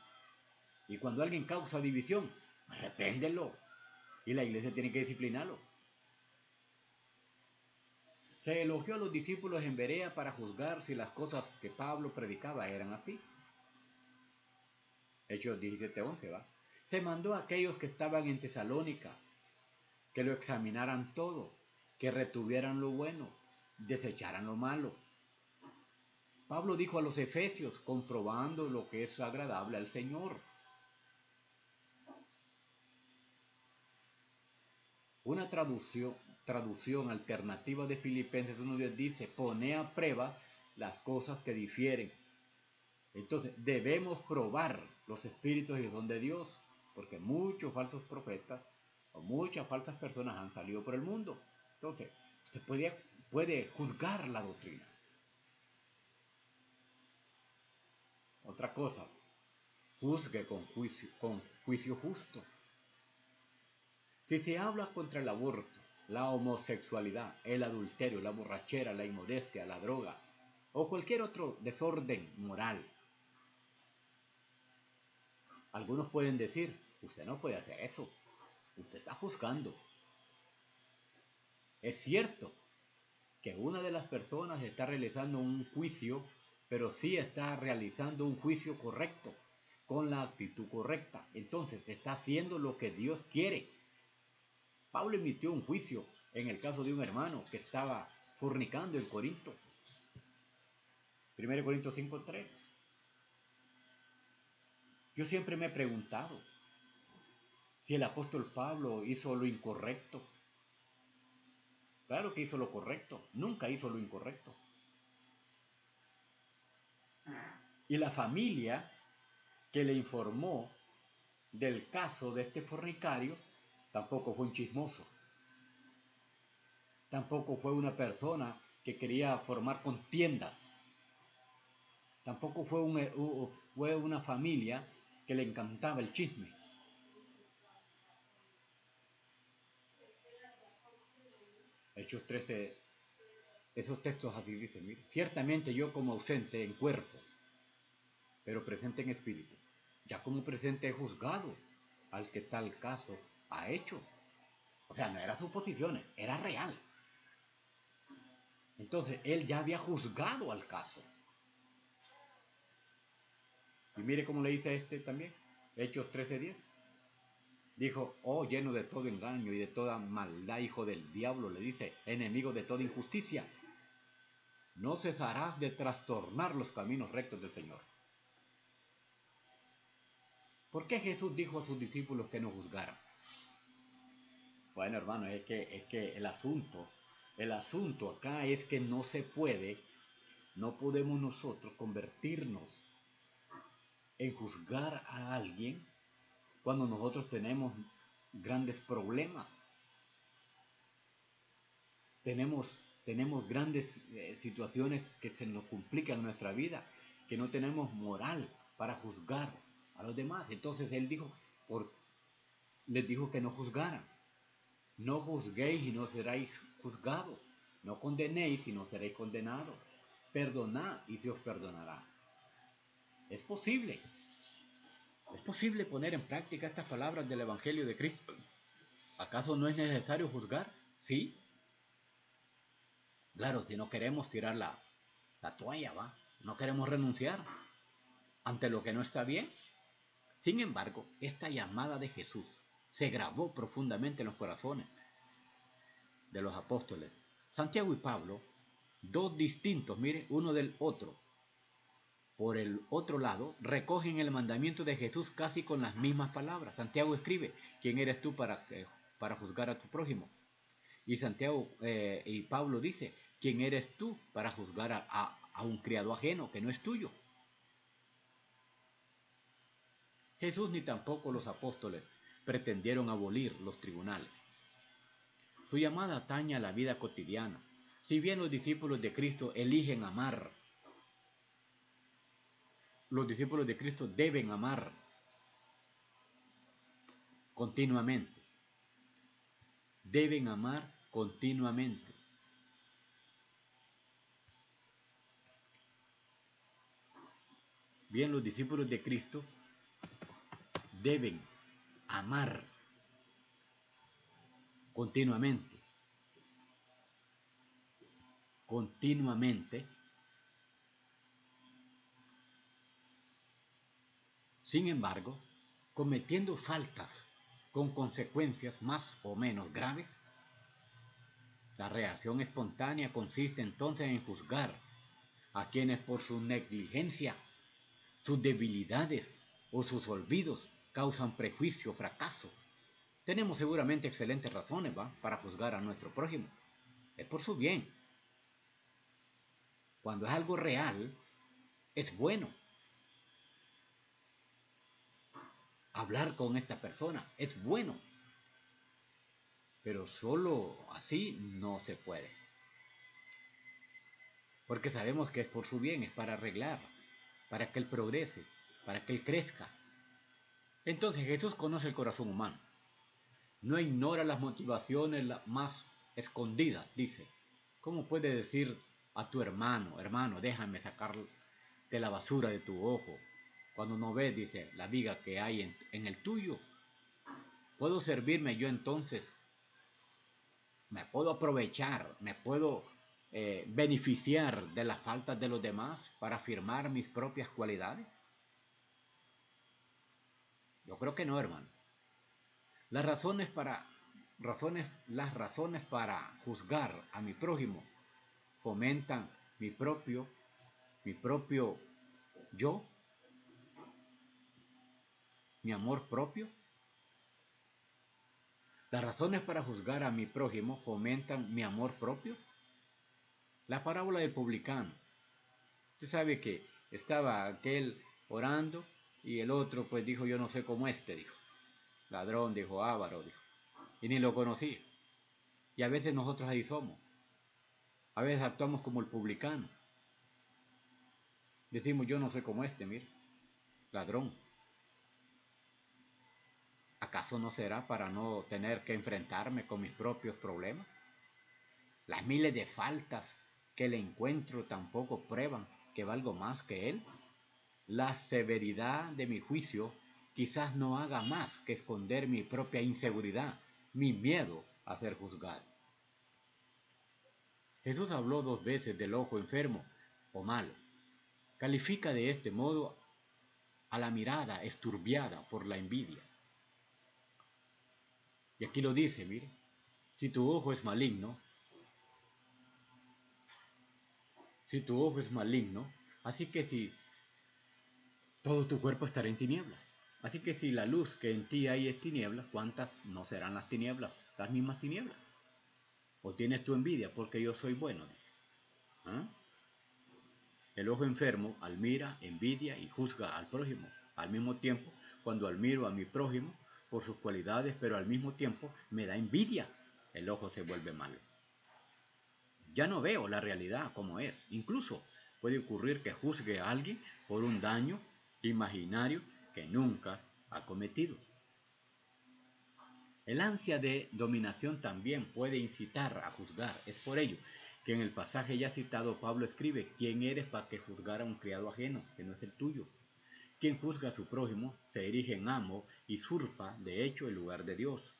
Y cuando alguien causa división, repréndelo. Y la iglesia tiene que disciplinarlo. Se elogió a los discípulos en Berea para juzgar si las cosas que Pablo predicaba eran así. Hechos 17:11, ¿va? Se mandó a aquellos que estaban en Tesalónica que lo examinaran todo, que retuvieran lo bueno, desecharan lo malo. Pablo dijo a los efesios, comprobando lo que es agradable al Señor. Una traducción alternativa de Filipenses 1:10 dice, pone a prueba las cosas que difieren. Entonces, debemos probar los espíritus y don de Dios, porque muchos falsos profetas o muchas falsas personas han salido por el mundo. Entonces, usted puede juzgar la doctrina. Otra cosa, juzgue con juicio justo. Si se habla contra el aborto, la homosexualidad, el adulterio, la borrachera, la inmodestia, la droga o cualquier otro desorden moral, algunos pueden decir, usted no puede hacer eso, usted está juzgando. Es cierto que una de las personas está realizando un juicio, pero sí está realizando un juicio correcto, con la actitud correcta. Entonces está haciendo lo que Dios quiere. Pablo emitió un juicio en el caso de un hermano que estaba fornicando en Corinto. 1 Corintios 5:3. Yo siempre me he preguntado si el apóstol Pablo hizo lo incorrecto. Claro que hizo lo correcto, nunca hizo lo incorrecto. Y la familia que le informó del caso de este fornicario tampoco fue un chismoso. Tampoco fue una persona que quería formar contiendas. Tampoco fue una familia que le encantaba el chisme. Hechos 13, esos textos así dicen, mire, ciertamente yo como ausente en cuerpo, pero presente en espíritu, ya como presente he juzgado al que tal caso ha hecho. O sea, no eran suposiciones, era real. Entonces, él ya había juzgado al caso. Y mire cómo le dice a este también, Hechos 13:10. Dijo, oh, lleno de todo engaño y de toda maldad, hijo del diablo, le dice, enemigo de toda injusticia, no cesarás de trastornar los caminos rectos del Señor. ¿Por qué Jesús dijo a sus discípulos que no juzgaran? Bueno, hermano, es que el asunto acá es que no se puede, no podemos nosotros convertirnos en juzgar a alguien cuando nosotros tenemos grandes problemas, tenemos grandes situaciones que se nos complican en nuestra vida, que no tenemos moral para juzgar a los demás. Entonces él les dijo que no juzgaran. No juzguéis y no seréis juzgados. No condenéis y no seréis condenados. Perdonad y se os perdonará. Es posible. Es posible poner en práctica estas palabras del Evangelio de Cristo. ¿Acaso no es necesario juzgar? Sí. Claro, si no queremos tirar la toalla, ¿va? No queremos renunciar ante lo que no está bien. Sin embargo, esta llamada de Jesús se grabó profundamente en los corazones de los apóstoles. Santiago y Pablo, dos distintos, mire, uno del otro. Por el otro lado, recogen el mandamiento de Jesús casi con las mismas palabras. Santiago escribe: ¿quién eres tú para juzgar a tu prójimo? Y y Pablo dice: ¿quién eres tú para juzgar a un criado ajeno que no es tuyo? Jesús ni tampoco los apóstoles pretendieron abolir los tribunales. Su llamada atañe a la vida cotidiana. Si bien los discípulos de Cristo eligen amar, los discípulos de Cristo deben amar continuamente. Deben amar continuamente. Bien, los discípulos de Cristo deben amar continuamente. Continuamente. Sin embargo, cometiendo faltas con consecuencias más o menos graves, la reacción espontánea consiste entonces en juzgar a quienes por su negligencia, sus debilidades o sus olvidos causan prejuicio o fracaso. Tenemos seguramente excelentes razones, para juzgar a nuestro prójimo. Es por su bien. Cuando es algo real, es bueno hablar con esta persona. Es bueno. Pero solo así no se puede. Porque sabemos que es por su bien, es para arreglar, para que él progrese, para que él crezca. Entonces Jesús conoce el corazón humano. No ignora las motivaciones más escondidas, dice. ¿Cómo puede decir a tu hermano, déjame sacar de la basura de tu ojo, cuando no ves, dice, la viga que hay en el tuyo? ¿Puedo servirme yo entonces? ¿Me puedo aprovechar? ¿Me puedo beneficiar de las faltas de los demás para afirmar mis propias cualidades? Yo creo que no, hermano. Las razones para juzgar a mi prójimo fomentan mi propio yo, mi amor propio. Las razones para juzgar a mi prójimo fomentan mi amor propio. La parábola del publicano. Usted sabe que estaba aquel orando y el otro pues dijo: yo no sé cómo dijo. Ladrón, dijo, avaro, dijo. Y ni lo conocía. Y a veces nosotros ahí somos. A veces actuamos como el publicano. Decimos: yo no sé cómo mire, ladrón. ¿Acaso no será para no tener que enfrentarme con mis propios problemas? Las miles de faltas que le encuentro tampoco prueban que valgo más que él. La severidad de mi juicio quizás no haga más que esconder mi propia inseguridad, mi miedo a ser juzgado. Jesús habló 2 veces del ojo enfermo o malo. Califica de este modo a la mirada esturbiada por la envidia. Y aquí lo dice, mire: si tu ojo es maligno, así que si todo tu cuerpo estará en tinieblas. Así que si la luz que en ti hay es tiniebla, ¿cuántas no serán las tinieblas? Las mismas tinieblas. ¿O tienes tu envidia porque yo soy bueno? Dice. ¿Ah? El ojo enfermo admira, envidia y juzga al prójimo. Al mismo tiempo, cuando admiro a mi prójimo por sus cualidades, pero al mismo tiempo me da envidia, el ojo se vuelve malo. Ya no veo la realidad como es. Incluso puede ocurrir que juzgue a alguien por un daño imaginario que nunca ha cometido. El ansia de dominación también puede incitar a juzgar. Es por ello que en el pasaje ya citado Pablo escribe: ¿quién eres para que juzgar a un criado ajeno, que no es el tuyo? Quien juzga a su prójimo se erige en amo y usurpa, de hecho, el lugar de Dios.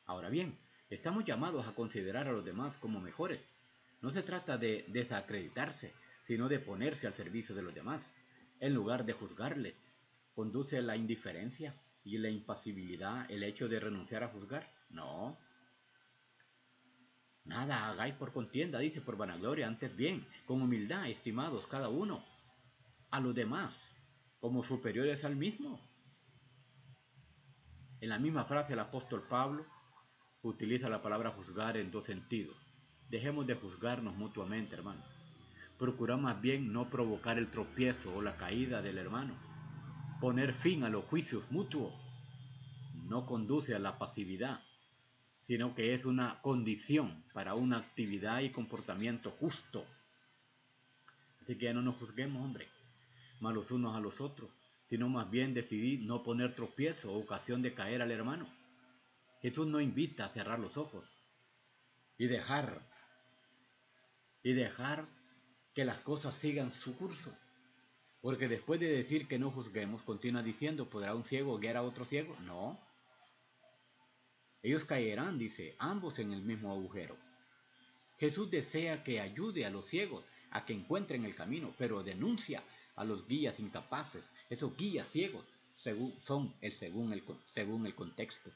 Ahora bien, estamos llamados a considerar a los demás como mejores. No se trata de desacreditarse, sino de ponerse al servicio de los demás, en lugar de juzgarles. ¿Conduce a la indiferencia y la impasibilidad el hecho de renunciar a juzgar? No. Nada hagáis por contienda, dice, por vanagloria, antes bien, con humildad, estimados cada uno a los demás, como superiores al mismo. En la misma frase el apóstol Pablo utiliza la palabra juzgar en dos sentidos. Dejemos de juzgarnos mutuamente, hermano. Procura más bien no provocar el tropiezo o la caída del hermano. Poner fin a los juicios mutuos no conduce a la pasividad, sino que es una condición para una actividad y comportamiento justo. Así que ya no nos juzguemos, hombre, más los unos a los otros, sino más bien decidir no poner tropiezo o ocasión de caer al hermano. Jesús no invita a cerrar los ojos y dejar que las cosas sigan su curso. Porque después de decir que no juzguemos, continúa diciendo: ¿podrá un ciego guiar a otro ciego? No. Ellos caerán, dice, ambos en el mismo agujero. Jesús desea que ayude a los ciegos a que encuentren el camino, pero denuncia a los guías incapaces. Esos guías ciegos según el contexto.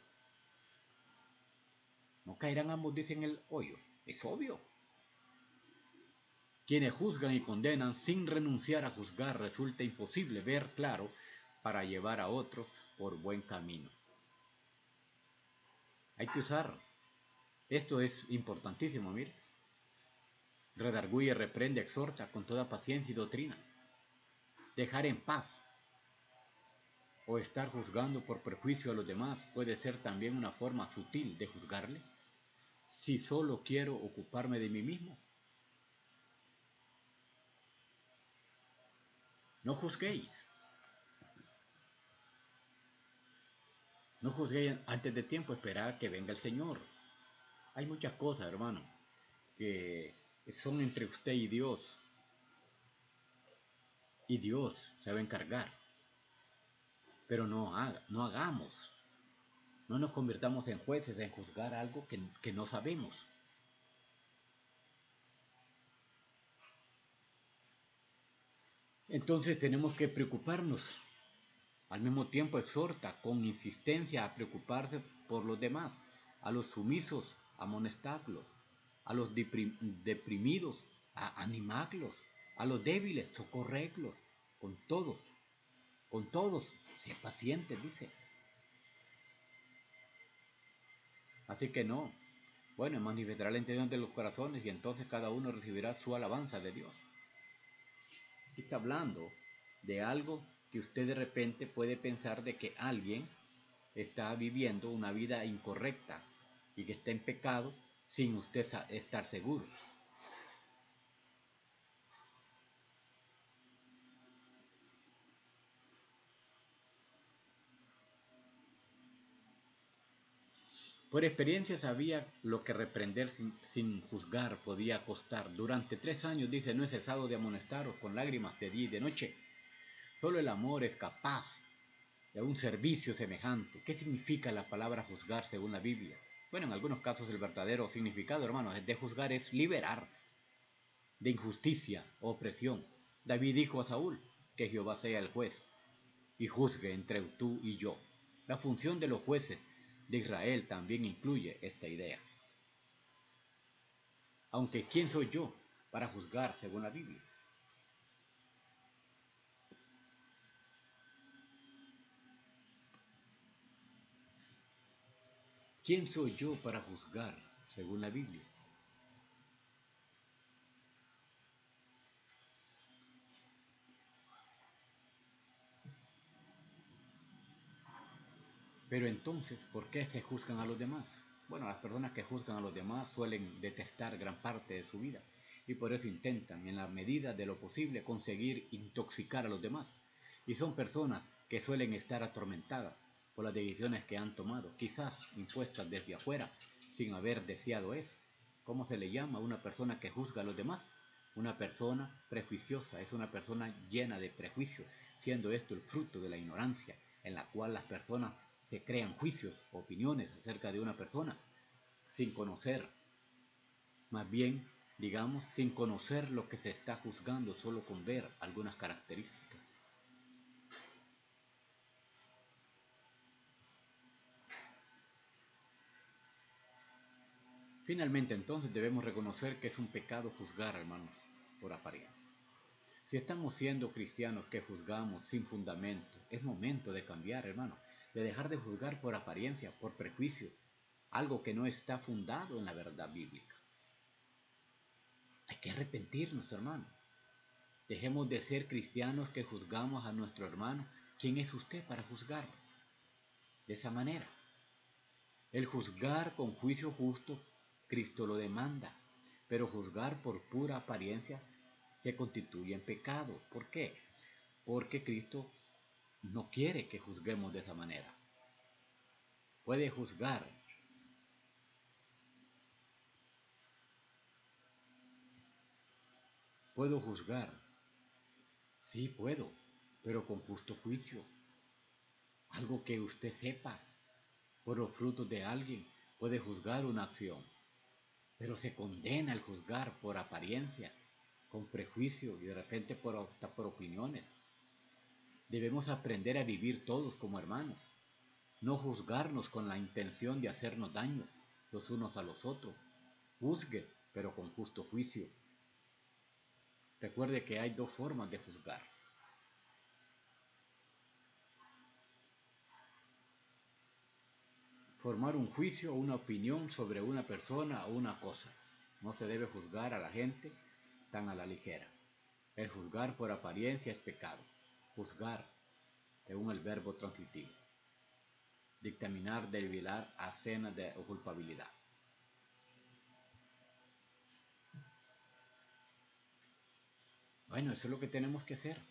¿No caerán ambos, dice, en el hoyo? Es obvio. Quienes juzgan y condenan sin renunciar a juzgar, resulta imposible ver claro para llevar a otros por buen camino. Hay que usar. Esto es importantísimo, mire. Redarguye, reprende, exhorta con toda paciencia y doctrina. Dejar en paz o estar juzgando por perjuicio a los demás puede ser también una forma sutil de juzgarle, si solo quiero ocuparme de mí mismo. No juzguéis. No juzguéis antes de tiempo, esperad que venga el Señor. Hay muchas cosas, hermano, que son entre usted y Dios se va a encargar. Pero no hagamos, no nos convirtamos en jueces en juzgar algo que no sabemos. Entonces tenemos que preocuparnos. Al mismo tiempo exhorta con insistencia a preocuparse por los demás, a los sumisos, amonestadlos, a los deprimidos, a animarlos, a los débiles, socorrerlos, con todos, sé paciente, dice. Así que no, bueno, manifestará la intención de los corazones y entonces cada uno recibirá su alabanza de Dios. Aquí está hablando de algo que usted de repente puede pensar de que alguien está viviendo una vida incorrecta y que está en pecado sin usted estar seguro. Por experiencia sabía lo que reprender sin juzgar podía costar. Durante 3 años, dice, no he cesado de amonestaros con lágrimas de día y de noche. Solo el amor es capaz de un servicio semejante. ¿Qué significa la palabra juzgar según la Biblia? Bueno, en algunos casos el verdadero significado, hermanos, de juzgar es liberar de injusticia o opresión. David dijo a Saúl: que Jehová sea el juez y juzgue entre tú y yo. La función de los jueces de Israel también incluye esta idea. Aunque ¿quién soy yo para juzgar según la Biblia? ¿Quién soy yo para juzgar según la Biblia? Pero entonces, ¿por qué se juzgan a los demás? Bueno, las personas que juzgan a los demás suelen detestar gran parte de su vida y por eso intentan, en la medida de lo posible, conseguir intoxicar a los demás. Y son personas que suelen estar atormentadas por las decisiones que han tomado, quizás impuestas desde afuera, sin haber deseado eso. ¿Cómo se le llama a una persona que juzga a los demás? Una persona prejuiciosa, es una persona llena de prejuicios, siendo esto el fruto de la ignorancia, en la cual las personas se crean juicios, opiniones acerca de una persona, sin conocer, más bien, digamos, sin conocer lo que se está juzgando, solo con ver algunas características. Finalmente, entonces, debemos reconocer que es un pecado juzgar, hermanos, por apariencia. Si estamos siendo cristianos que juzgamos sin fundamento, es momento de cambiar, hermano, de dejar de juzgar por apariencia, por prejuicio, algo que no está fundado en la verdad bíblica. Hay que arrepentirnos, hermano. Dejemos de ser cristianos que juzgamos a nuestro hermano. ¿Quién es usted para juzgar de esa manera? El juzgar con juicio justo, Cristo lo demanda, pero juzgar por pura apariencia se constituye en pecado. ¿Por qué? Porque Cristo no quiere que juzguemos de esa manera. Puede juzgar. ¿Puedo juzgar? Sí, puedo, pero con justo juicio. Algo que usted sepa. Por los frutos de alguien puede juzgar una acción, pero se condena el juzgar por apariencia, con prejuicio y de repente hasta por opiniones. Debemos aprender a vivir todos como hermanos, no juzgarnos con la intención de hacernos daño los unos a los otros. Juzgue, pero con justo juicio. Recuerde que hay dos formas de juzgar. Formar un juicio o una opinión sobre una persona o una cosa. No se debe juzgar a la gente tan a la ligera. El juzgar por apariencia es pecado. Juzgar, según el verbo transitivo. Dictaminar, deliberar, acena de culpabilidad. Bueno, eso es lo que tenemos que hacer.